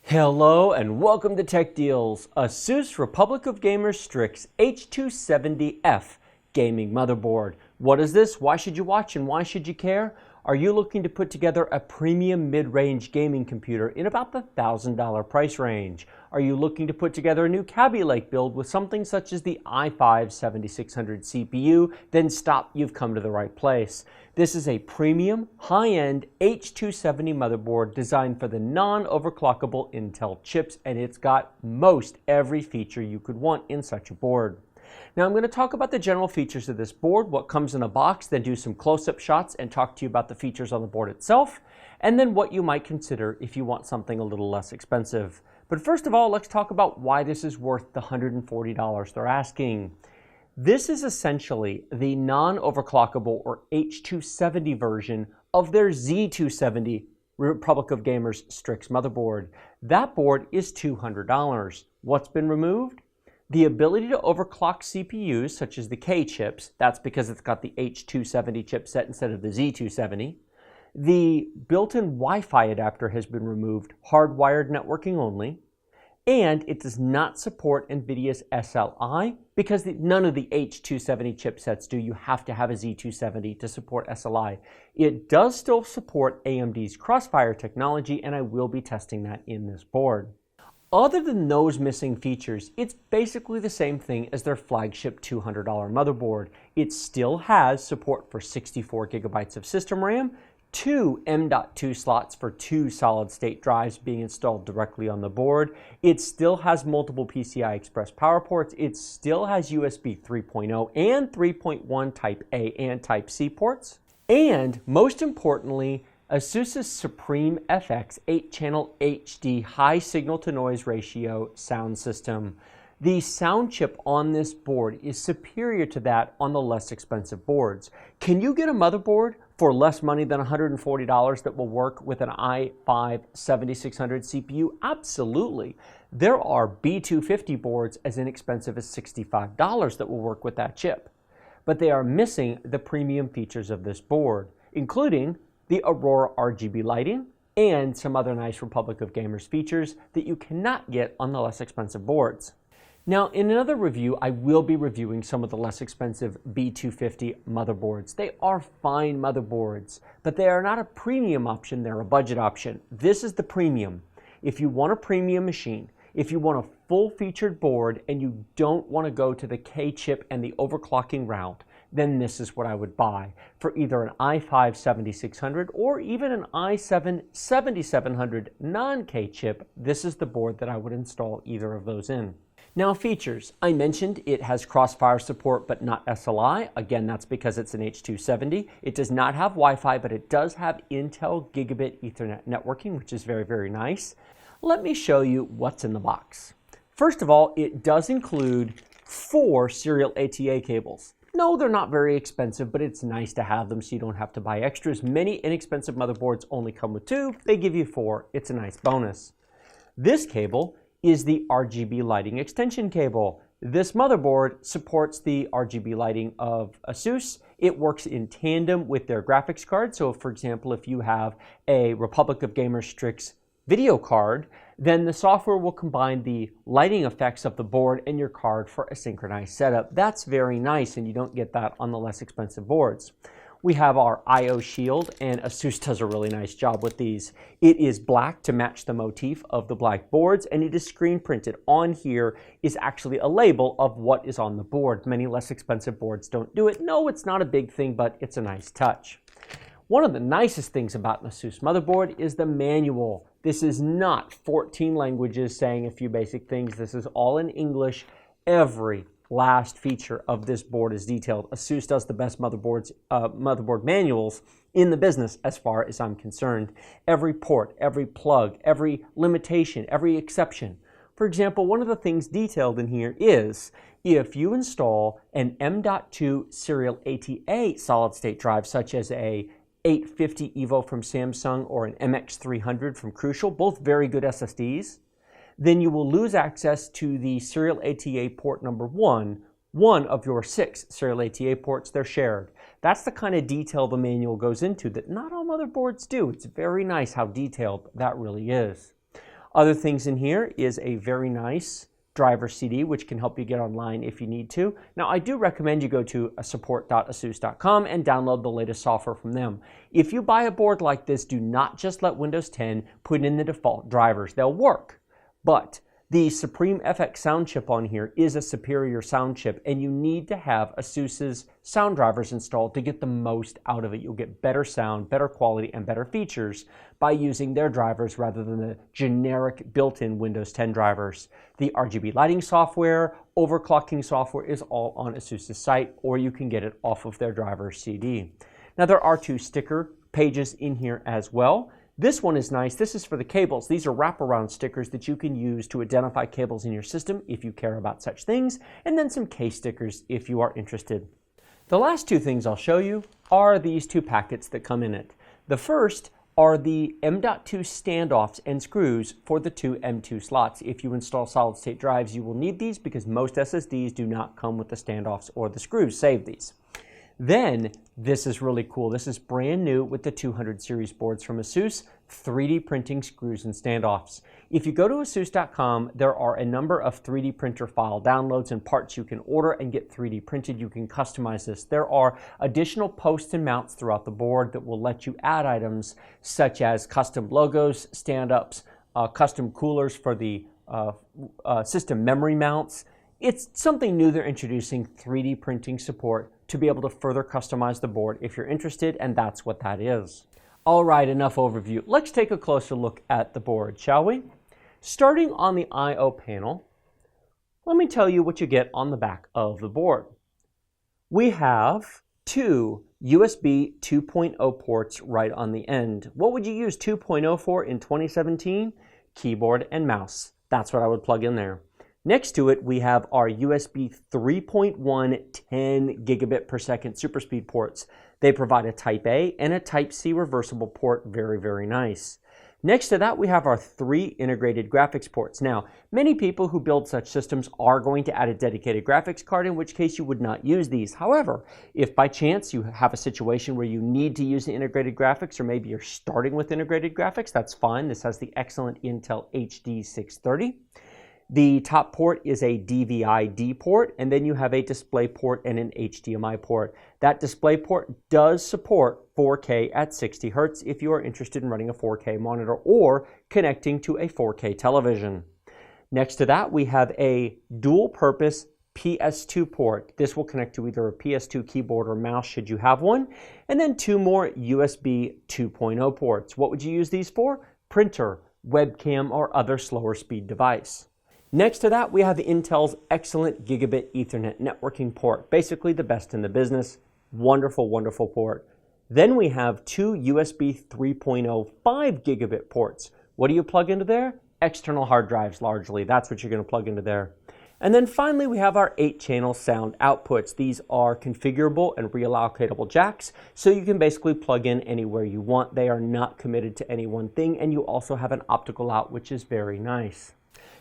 Hello and welcome to Tech Deals. ASUS Republic of Gamers Strix H270F gaming motherboard. What is this? Why should you watch and why should you care? Are you looking to put together a premium mid-range gaming computer in about the $1,000 price range? Are you looking to put together a new Kaby Lake build with something such as the i5 7600 CPU? Then stop, you've come to the right place. This is a premium, high-end H270 motherboard designed for the non-overclockable Intel chips, and it's got most every feature you could want in such a board. Now I'm going to talk about the general features of this board, what comes in a box, then do some close-up shots and talk to you about the features on the board itself, and then what you might consider if you want something a little less expensive. But first of all, let's talk about why this is worth the $140 they're asking. This is essentially the non-overclockable or H270 version of their Z270 Republic of Gamers Strix motherboard. That board is $200. What's been removed? The ability to overclock CPUs, such as the K chips, that's because it's got the H270 chipset instead of the Z270. The built-in Wi-Fi adapter has been removed, hardwired networking only. And it does not support NVIDIA's SLI because none of the H270 chipsets do. You have to have a Z270 to support SLI. It does still support AMD's Crossfire technology, and I will be testing that in this board. Other than those missing features, it's basically the same thing as their flagship $200 motherboard. It still has support for 64 gigabytes of system RAM, 2 M.2 slots for 2 solid-state drives being installed directly on the board. It still has multiple PCI Express power ports. It still has USB 3.0 and 3.1 Type A and Type C ports. And most importantly, ASUS's Supreme FX 8-channel HD high signal-to-noise ratio sound system. The sound chip on this board is superior to that on the less expensive boards. Can you get a motherboard for less money than $140 that will work with an i5 7600 CPU? Absolutely. There are B250 boards as inexpensive as $65 that will work with that chip. But they are missing the premium features of this board, including the Aurora RGB lighting and some other nice Republic of Gamers features that you cannot get on the less expensive boards. Now, in another review, I will be reviewing some of the less expensive B250 motherboards. They are fine motherboards, but they are not a premium option, they're a budget option. This is the premium. If you want a premium machine, if you want a full-featured board and you don't want to go to the K-chip and the overclocking route, then this is what I would buy. For either an i5 7600 or even an i7 7700 non-K chip, this is the board that I would install either of those in. Now, features. I mentioned it has Crossfire support but not SLI. Again, that's because it's an H270. It does not have Wi-Fi, but it does have Intel Gigabit Ethernet networking, which is very, very nice. Let me show you what's in the box. First of all, it does include 4 serial ATA cables. No, they're not very expensive, but it's nice to have them so you don't have to buy extras. Many inexpensive motherboards only come with 2. They give you 4. It's a nice bonus. This cable is the RGB lighting extension cable. This motherboard supports the RGB lighting of ASUS. It works in tandem with their graphics card. So, for example, if you have a Republic of Gamers Strix video card, then the software will combine the lighting effects of the board and your card for a synchronized setup. That's very nice, and you don't get that on the less expensive boards. We have our I/O shield, and ASUS does a really nice job with these. It is black to match the motif of the black boards, and it is screen printed. On here is actually a label of what is on the board. Many less expensive boards don't do it. No, it's not a big thing, but it's a nice touch. One of the nicest things about an ASUS motherboard is the manual. This is not 14 languages saying a few basic things. This is all in English. Every last feature of this board is detailed. ASUS does the best motherboard manuals in the business as far as I'm concerned. Every port, every plug, every limitation, every exception. For example, one of the things detailed in here is if you install an M.2 serial ATA solid-state drive, such as a 850 EVO from Samsung or an MX300 from Crucial, both very good SSDs, then you will lose access to the serial ATA port number 1 of your 6 serial ATA ports. They're shared. That's the kind of detail the manual goes into that not all motherboards do. It's very nice how detailed that really is. Other things in here is a very nice driver CD, which can help you get online if you need to. Now, I do recommend you go to support.asus.com and download the latest software from them. If you buy a board like this, do not just let Windows 10 put in the default drivers. They'll work, but the Supreme FX sound chip on here is a superior sound chip, and you need to have ASUS's sound drivers installed to get the most out of it. You'll get better sound, better quality, and better features by using their drivers rather than the generic built-in Windows 10 drivers. The RGB lighting software, overclocking software is all on ASUS's site, or you can get it off of their driver CD. Now, there are 2 sticker pages in here as well. This one is nice. This is for the cables. These are wraparound stickers that you can use to identify cables in your system if you care about such things, and then some case stickers if you are interested. The last 2 things I'll show you are these 2 packets that come in it. The first are the M.2 standoffs and screws for the 2 M.2 slots. If you install solid-state drives, you will need these because most SSDs do not come with the standoffs or the screws. Save these. Then, this is really cool. This is brand new with the 200 series boards from ASUS, 3D printing screws and standoffs. If you go to asus.com, there are a number of 3D printer file downloads and parts you can order and get 3D printed. You can customize this. There are additional posts and mounts throughout the board that will let you add items such as custom logos, stand-ups, custom coolers for the system memory mounts. It's something new they're introducing, 3D printing support, to be able to further customize the board if you're interested, and that's what that is. All right, enough overview. Let's take a closer look at the board, shall we? Starting on the I/O panel, let me tell you what you get on the back of the board. We have 2 USB 2.0 ports right on the end. What would you use 2.0 for in 2017? Keyboard and mouse. That's what I would plug in there. Next to it, we have our USB 3.1 10 gigabit per second super speed ports. They provide a Type A and a Type C reversible port. Very, very nice. Next to that, we have our 3 integrated graphics ports. Now, many people who build such systems are going to add a dedicated graphics card, in which case you would not use these. However, if by chance you have a situation where you need to use the integrated graphics, or maybe you're starting with integrated graphics, that's fine. This has the excellent Intel HD 630. The top port is a DVI-D port, and then you have a display port and an HDMI port. That display port does support 4K at 60 Hz if you are interested in running a 4K monitor or connecting to a 4K television. Next to that, we have a dual-purpose PS2 port. This will connect to either a PS2 keyboard or mouse should you have one, and then 2 more USB 2.0 ports. What would you use these for? Printer, webcam, or other slower speed device. Next to that, we have Intel's excellent gigabit Ethernet networking port, basically the best in the business. Wonderful, wonderful port. Then we have 2 USB 3.0 5 gigabit ports. What do you plug into there? External hard drives largely. That's what you're going to plug into there. And then finally, we have our 8-channel sound outputs. These are configurable and reallocatable jacks, so you can basically plug in anywhere you want. They are not committed to any one thing, and you also have an optical out, which is very nice.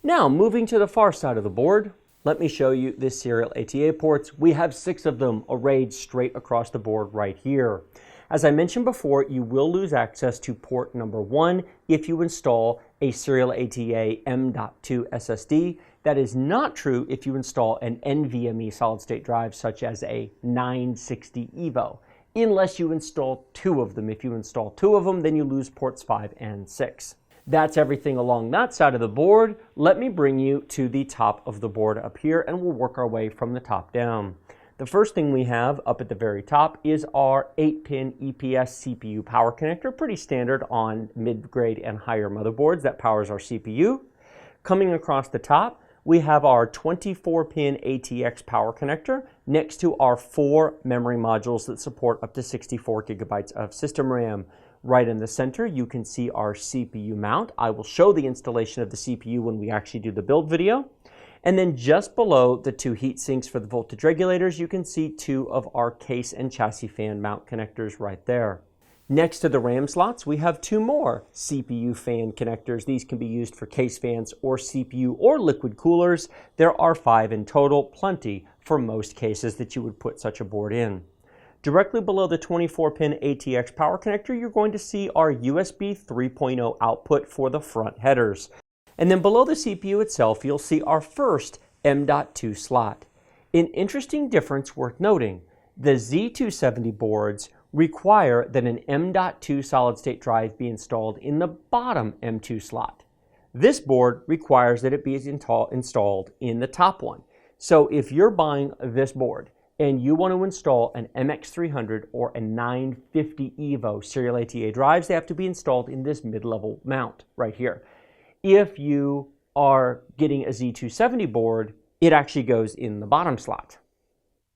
Now, moving to the far side of the board, let me show you the serial ATA ports. We have 6 of them arrayed straight across the board right here. As I mentioned before, you will lose access to port number 1 if you install a serial ATA M.2 SSD. That is not true if you install an NVMe solid-state drive such as a 960 EVO, unless you install 2 of them. If you install 2 of them, then you lose ports 5 and 6. That's everything along that side of the board. Let me bring you to the top of the board up here, and we'll work our way from the top down. The first thing we have up at the very top is our 8-pin EPS CPU power connector, pretty standard on mid-grade and higher motherboards. That powers our CPU. Coming across the top, we have our 24-pin ATX power connector next to our 4 memory modules that support up to 64 gigabytes of system RAM. Right in the center, you can see our CPU mount. I will show the installation of the CPU when we actually do the build video. And then just below the 2 heat sinks for the voltage regulators, you can see 2 of our case and chassis fan mount connectors right there. Next to the RAM slots, we have 2 more CPU fan connectors. These can be used for case fans or CPU or liquid coolers. There are 5 in total, plenty for most cases that you would put such a board in. Directly below the 24-pin ATX power connector, you're going to see our USB 3.0 output for the front headers. And then below the CPU itself, you'll see our first M.2 slot. An interesting difference worth noting, the Z270 boards require that an M.2 solid-state drive be installed in the bottom M2 slot. This board requires that it be installed in the top one. So if you're buying this board and you want to install an MX300 or a 950 EVO serial ATA drives, they have to be installed in this mid-level mount right here. If you are getting a Z270 board, it actually goes in the bottom slot.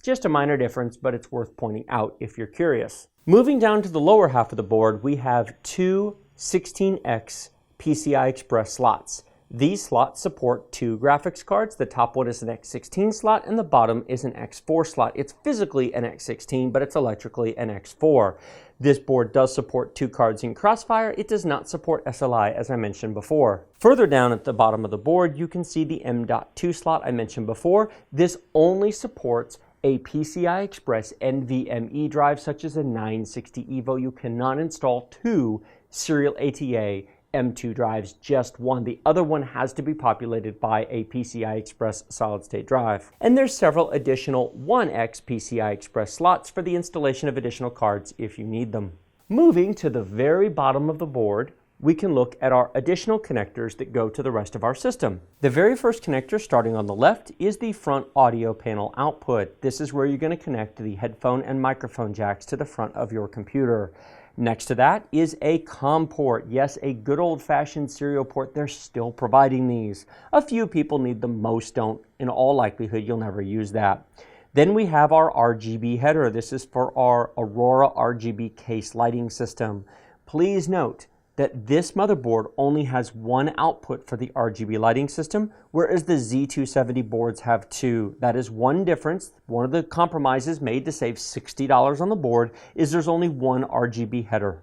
Just a minor difference, but it's worth pointing out if you're curious. Moving down to the lower half of the board, we have two 16X PCI Express slots. These slots support two graphics cards. The top one is an X16 slot and the bottom is an X4 slot. It's physically an X16, but it's electrically an X4. This board does support two cards in Crossfire. It does not support SLI, as I mentioned before. Further down at the bottom of the board, you can see the M.2 slot I mentioned before. This only supports a PCI Express NVMe drive, such as a 960 EVO. You cannot install two serial ATA M2 drives, just one. The other one has to be populated by a PCI Express solid-state drive. And there's several additional 1X PCI Express slots for the installation of additional cards if you need them. Moving to the very bottom of the board, we can look at our additional connectors that go to the rest of our system. The very first connector, starting on the left, is the front audio panel output. This is where you're going to connect the headphone and microphone jacks to the front of your computer. Next to that is a COM port. Yes, a good old-fashioned serial port. They're still providing these. A few people need them, most don't. In all likelihood, you'll never use that. Then we have our Rgb header. This is for our Aurora RGB case lighting system. Please note that this motherboard only has one output for the RGB lighting system, whereas the Z270 boards have two. That is one difference. One of the compromises made to save $60 on the board is there's only one RGB header.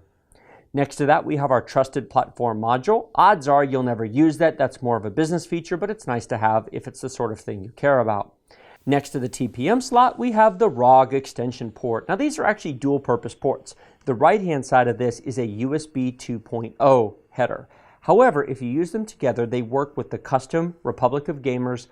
Next to that, we have our trusted platform module. Odds are you'll never use that. That's more of a business feature, but it's nice to have if it's the sort of thing you care about. Next to the TPM slot, we have the ROG extension port. Now these are actually dual purpose ports. The right-hand side of this is a USB 2.0 header. However, if you use them together, they work with the custom Republic of Gamers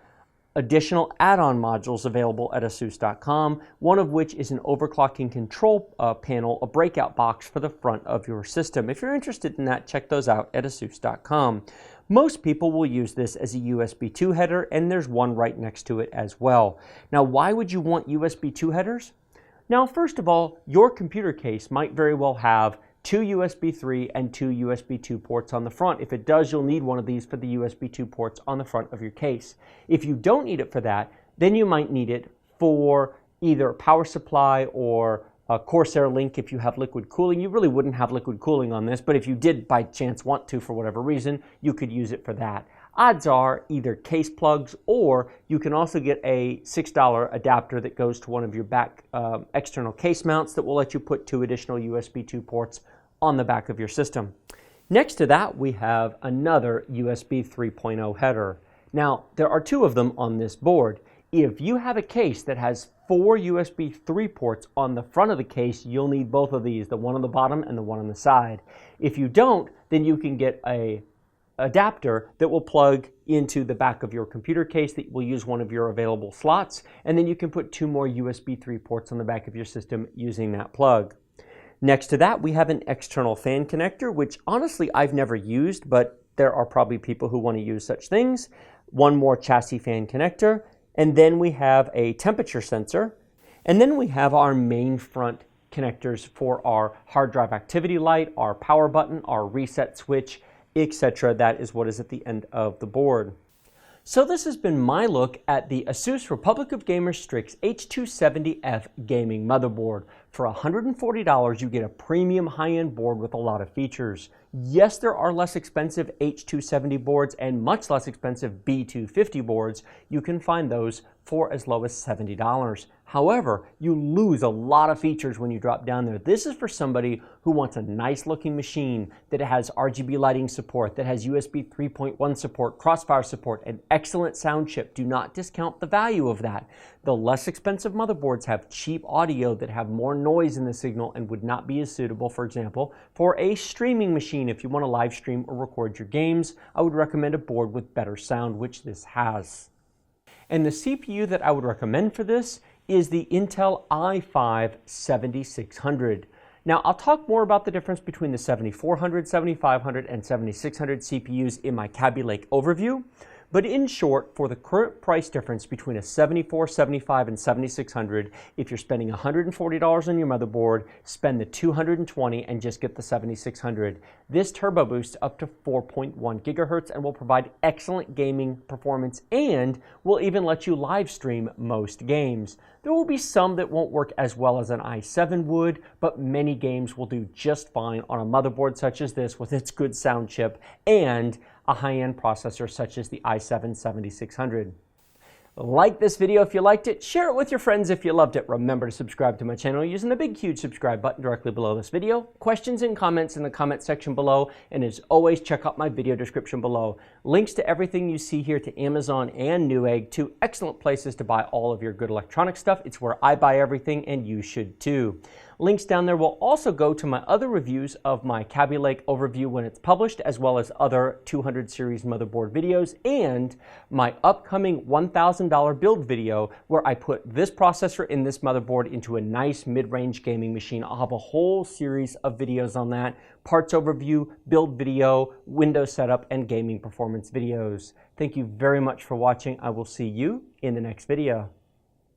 additional add-on modules available at ASUS.com, one of which is an overclocking control panel, a breakout box for the front of your system. If you're interested in that, check those out at ASUS.com. Most people will use this as a USB 2 header, and there's one right next to it as well. Now, why would you want USB 2 headers? Now, first of all, your computer case might very well have two USB 3 and two USB 2 ports on the front. If it does, you'll need one of these for the USB 2 ports on the front of your case. If you don't need it for that, then you might need it for either power supply or a Corsair Link if you have liquid cooling. You really wouldn't have liquid cooling on this, but if you did by chance want to for whatever reason, you could use it for that. Odds are either case plugs, or you can also get a $6 adapter that goes to one of your back external case mounts that will let you put two additional USB 2 ports on the back of your system. Next to that, we have another USB 3.0 header. Now, there are two of them on this board. If you have a case that has 4 USB 3 ports on the front of the case, you'll need both of these, the one on the bottom and the one on the side. If you don't, then you can get a adapter that will plug into the back of your computer case that will use one of your available slots, and then you can put 2 more USB 3 ports on the back of your system using that plug. Next to that, we have an external fan connector, which honestly I've never used, but there are probably people who want to use such things. One more chassis fan connector, and then we have a temperature sensor, and then we have our main front connectors for our hard drive activity light, our power button, our reset switch, etc. That is what is at the end of the board. So this has been my look at the ASUS Republic of Gamers Strix H270F gaming motherboard. For $140, you get a premium high-end board with a lot of features. Yes, there are less expensive H270 boards and much less expensive B250 boards. You can find those for as low as $70. However, you lose a lot of features when you drop down there. This is for somebody who wants a nice looking machine that has RGB lighting support, that has USB 3.1 support, Crossfire support, and excellent sound chip. Do not discount the value of that. The less expensive motherboards have cheap audio that have more noise in the signal and would not be as suitable, for example, for a streaming machine. If you want to live stream or record your games, I would recommend a board with better sound, which this has. And the CPU that I would recommend for this is the Intel i5-7600. Now, I'll talk more about the difference between the 7400, 7500, and 7600 CPUs in my Kaby Lake overview. But in short, for the current price difference between a 74, 75, and 7600, if you're spending $140 on your motherboard, spend the $220 and just get the 7600. This turbo boosts up to 4.1 gigahertz and will provide excellent gaming performance and will even let you live stream most games. There will be some that won't work as well as an i7 would, but many games will do just fine on a motherboard such as this with its good sound chip and a high-end processor such as the i7-7600. Like this video if you liked it, share it with your friends if you loved it. Remember to subscribe to my channel using the big huge subscribe button directly below this video. Questions and comments in the comment section below, and as always, check out my video description below. Links to everything you see here to Amazon and Newegg, two excellent places to buy all of your good electronic stuff. It's where I buy everything and you should too. Links down there will also go to my other reviews of my Kaby Lake overview when it's published, as well as other 200 series motherboard videos, and my upcoming $1,000 build video where I put this processor in this motherboard into a nice mid-range gaming machine. I'll have a whole series of videos on that, parts overview, build video, Windows setup, and gaming performance videos. Thank you very much for watching. I will see you in the next video.